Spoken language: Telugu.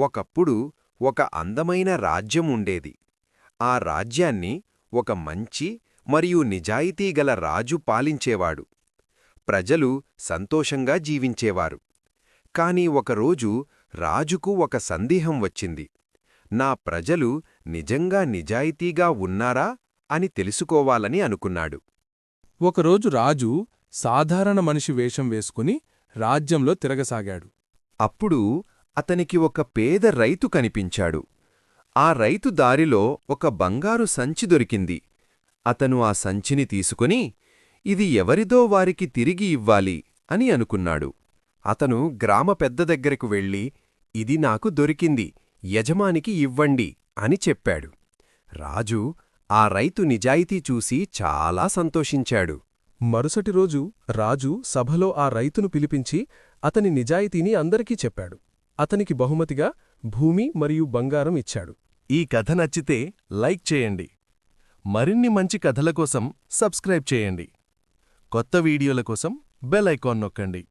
ఒకప్పుడు ఒక అందమైన రాజ్యం ఉండేది. ఆ రాజ్యాన్ని ఒక మంచి మరియు నిజాయితీగల రాజు పాలించేవాడు. ప్రజలు సంతోషంగా జీవించేవారు. కాని ఒకరోజు రాజుకు ఒక సందేహం వచ్చింది. నా ప్రజలు నిజంగా నిజాయితీగా ఉన్నారా అని తెలుసుకోవాలని అనుకున్నాడు. ఒకరోజు రాజు సాధారణ మనిషి వేషం వేసుకుని రాజ్యంలో తిరగసాగాడు. అప్పుడు అతనికి ఒక పేద రైతు కనిపించాడు. ఆ రైతు దారిలో ఒక బంగారు సంచి దొరికింది. అతను ఆ సంచిని తీసుకుని ఇది ఎవరిదో వారికి తిరిగి ఇవ్వాలి అని అనుకున్నాడు. అతను గ్రామ పెద్ద దగ్గరకు వెళ్ళి ఇది నాకు దొరికింది, యజమానికి ఇవ్వండి అని చెప్పాడు. రాజు ఆ రైతు నిజాయితీ చూసి చాలా సంతోషించాడు. మరుసటి రోజు రాజు సభలో ఆ రైతును పిలిపించి అతని నిజాయితీని అందరికీ చెప్పాడు. అతనికి బహుమతిగా భూమి మరియు బంగారం ఇచ్చాడు. ఈ కథ నచ్చితే లైక్ చేయండి. మరిన్ని మంచి కథల కోసం సబ్స్క్రైబ్ చేయండి. కొత్త వీడియోల కోసం బెల్ ఐకాన్ నొక్కండి.